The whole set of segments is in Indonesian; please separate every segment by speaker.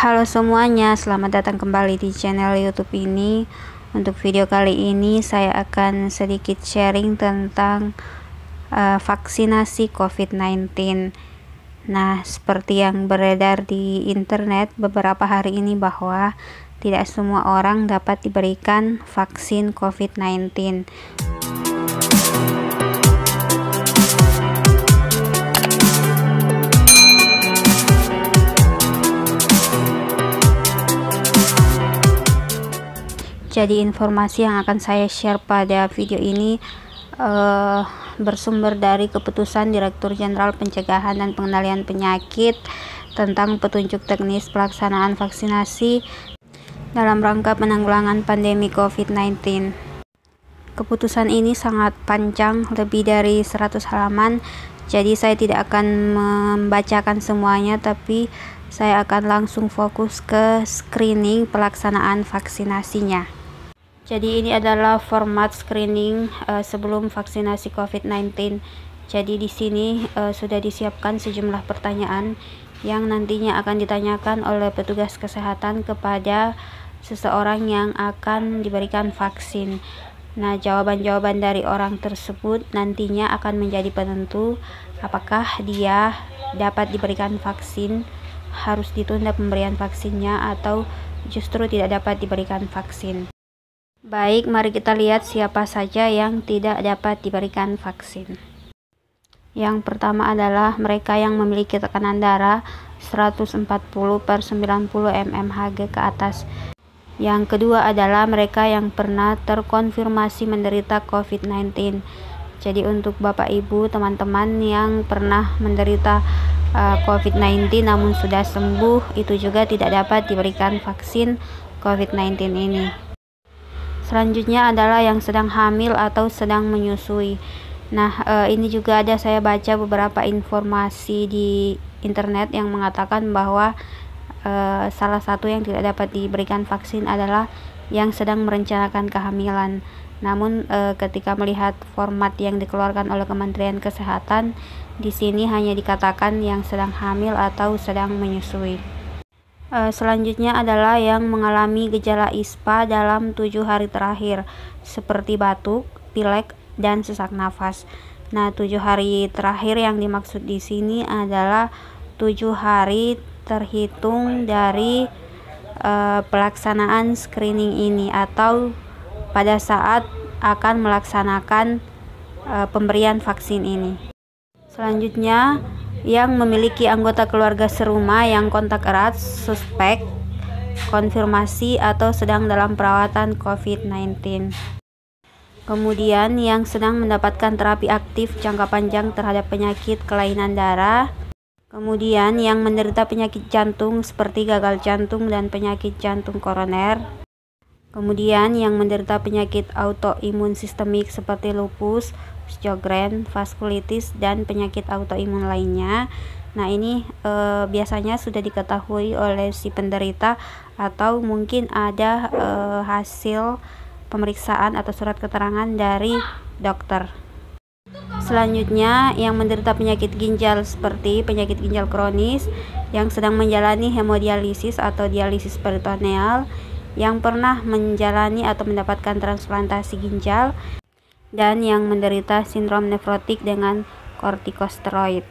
Speaker 1: Halo semuanya, selamat datang kembali di channel YouTube ini. Untuk video kali ini saya akan sedikit sharing tentang vaksinasi COVID-19. Nah, seperti yang beredar di internet beberapa hari ini bahwa tidak semua orang dapat diberikan vaksin COVID-19. Jadi informasi yang akan saya share pada video ini bersumber dari keputusan Direktur Jenderal Pencegahan dan Pengendalian Penyakit tentang petunjuk teknis pelaksanaan vaksinasi dalam rangka penanggulangan pandemi COVID-19. Keputusan ini sangat panjang, lebih dari 100 halaman, jadi saya tidak akan membacakan semuanya, tapi saya akan langsung fokus ke screening pelaksanaan vaksinasinya. Jadi ini adalah format screening sebelum vaksinasi COVID-19. Jadi di sini sudah disiapkan sejumlah pertanyaan yang nantinya akan ditanyakan oleh petugas kesehatan kepada seseorang yang akan diberikan vaksin. Nah, jawaban-jawaban dari orang tersebut nantinya akan menjadi penentu apakah dia dapat diberikan vaksin, harus ditunda pemberian vaksinnya, atau justru tidak dapat diberikan vaksin. Baik, mari kita lihat siapa saja yang tidak dapat diberikan vaksin. Yang pertama adalah mereka yang memiliki tekanan darah 140/90 mmHg ke atas. Yang kedua adalah mereka yang pernah terkonfirmasi menderita COVID-19. Jadi untuk Bapak Ibu, teman-teman yang pernah menderita COVID-19 namun sudah sembuh, itu juga tidak dapat diberikan vaksin COVID-19 ini. Selanjutnya adalah yang sedang hamil atau sedang menyusui. Nah, ini juga ada saya baca beberapa informasi di internet yang mengatakan bahwa salah satu yang tidak dapat diberikan vaksin adalah yang sedang merencanakan kehamilan. Namun ketika melihat format yang dikeluarkan oleh Kementerian Kesehatan, di sini hanya dikatakan yang sedang hamil atau sedang menyusui. Selanjutnya adalah yang mengalami gejala ISPA dalam 7 hari terakhir, seperti batuk, pilek, dan sesak nafas. Nah, 7 hari terakhir yang dimaksud di sini adalah 7 hari terhitung dari pelaksanaan screening ini atau pada saat akan melaksanakan pemberian vaksin ini. Selanjutnya, yang memiliki anggota keluarga serumah yang kontak erat, suspek, konfirmasi, atau sedang dalam perawatan COVID-19. Kemudian yang sedang mendapatkan terapi aktif jangka panjang terhadap penyakit kelainan darah. Kemudian yang menderita penyakit jantung seperti gagal jantung dan penyakit jantung koroner. Kemudian yang menderita penyakit autoimun sistemik seperti lupus, Sjogren, vaskulitis, dan penyakit autoimun lainnya. Nah, ini biasanya sudah diketahui oleh si penderita atau mungkin ada hasil pemeriksaan atau surat keterangan dari dokter. Selanjutnya, yang menderita penyakit ginjal seperti penyakit ginjal kronis, yang sedang menjalani hemodialisis atau dialisis peritoneal, yang pernah menjalani atau mendapatkan transplantasi ginjal, dan yang menderita sindrom nefrotik dengan kortikosteroid.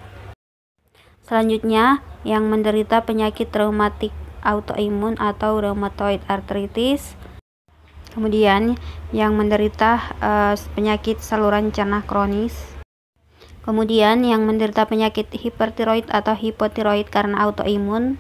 Speaker 1: Selanjutnya, yang menderita penyakit reumatik autoimun atau rheumatoid arthritis. Kemudian, yang menderita penyakit saluran cerna kronis. Kemudian, yang menderita penyakit hipertiroid atau hipotiroid karena autoimun.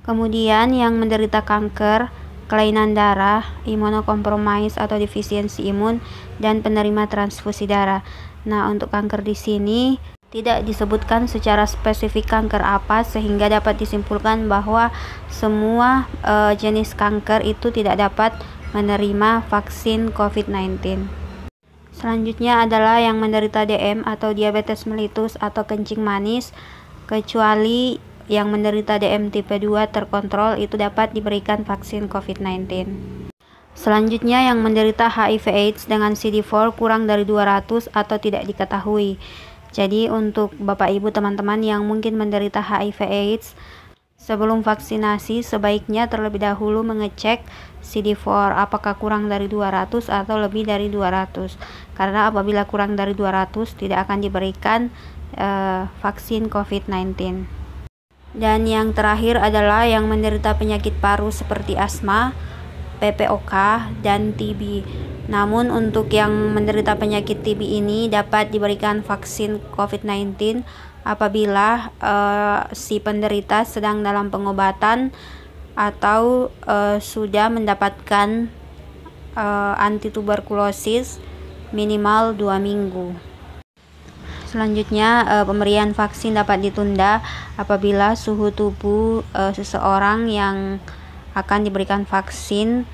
Speaker 1: Kemudian, yang menderita kanker, kelainan darah, imunokompromis atau defisiensi imun, dan penerima transfusi darah. Nah, untuk kanker di sini tidak disebutkan secara spesifik kanker apa, sehingga dapat disimpulkan bahwa semua jenis kanker itu tidak dapat menerima vaksin COVID-19. Selanjutnya adalah yang menderita DM atau diabetes mellitus atau kencing manis, kecuali yang menderita DM tipe 2 terkontrol itu dapat diberikan vaksin COVID-19. Selanjutnya yang menderita HIV/AIDS dengan CD4 kurang dari 200 atau tidak diketahui. Jadi untuk Bapak Ibu teman-teman yang mungkin menderita HIV/AIDS Sebelum vaksinasi, sebaiknya terlebih dahulu mengecek CD4 apakah kurang dari 200 atau lebih dari 200. Karena apabila kurang dari 200 tidak akan diberikan vaksin COVID-19. Dan yang terakhir adalah yang menderita penyakit paru seperti asma, PPOK, dan TB. Namun untuk yang menderita penyakit TB ini dapat diberikan vaksin COVID-19 apabila si penderita sedang dalam pengobatan atau sudah mendapatkan antituberkulosis minimal 2 minggu. Selanjutnya, pemberian vaksin dapat ditunda apabila suhu tubuh seseorang yang akan diberikan vaksin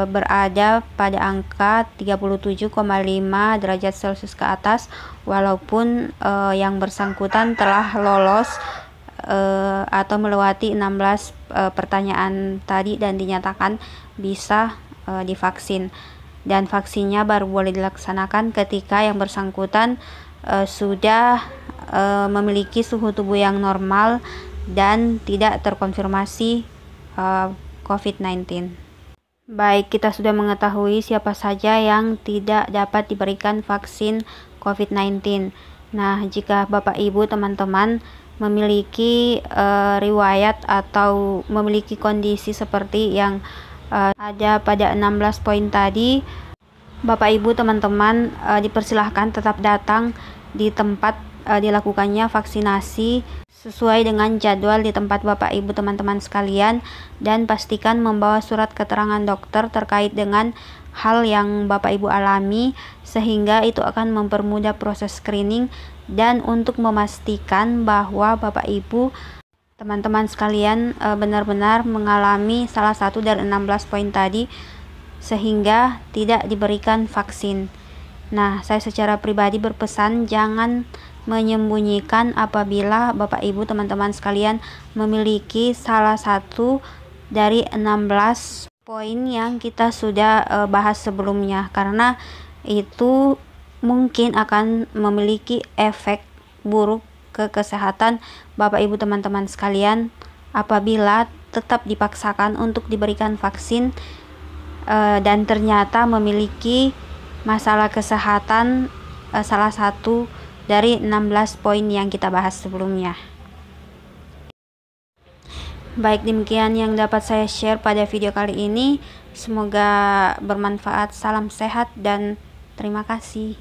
Speaker 1: berada pada angka 37,5 derajat Celcius ke atas, walaupun yang bersangkutan telah lolos atau melewati 16 pertanyaan tadi dan dinyatakan bisa divaksin. Dan vaksinnya baru boleh dilaksanakan ketika yang bersangkutan sudah memiliki suhu tubuh yang normal dan tidak terkonfirmasi COVID-19. Baik, kita sudah mengetahui siapa saja yang tidak dapat diberikan vaksin COVID-19. Nah, jika Bapak Ibu teman-teman memiliki riwayat atau memiliki kondisi seperti yang ada pada 16 poin tadi, Bapak Ibu teman-teman dipersilahkan tetap datang di tempat dilakukannya vaksinasi sesuai dengan jadwal di tempat Bapak Ibu teman-teman sekalian, dan pastikan membawa surat keterangan dokter terkait dengan hal yang Bapak Ibu alami, sehingga itu akan mempermudah proses screening dan untuk memastikan bahwa Bapak Ibu teman-teman sekalian benar-benar mengalami salah satu dari 16 poin tadi sehingga tidak diberikan vaksin. Nah, saya secara pribadi berpesan jangan menyembunyikan apabila Bapak Ibu teman-teman sekalian memiliki salah satu dari 16 poin yang kita sudah bahas sebelumnya, karena itu mungkin akan memiliki efek buruk ke kesehatan Bapak Ibu teman-teman sekalian apabila tetap dipaksakan untuk diberikan vaksin dan ternyata memiliki masalah kesehatan salah satu dari 16 poin yang kita bahas sebelumnya. Baik, demikian yang dapat saya share pada video kali ini. Semoga bermanfaat. Salam sehat dan terima kasih.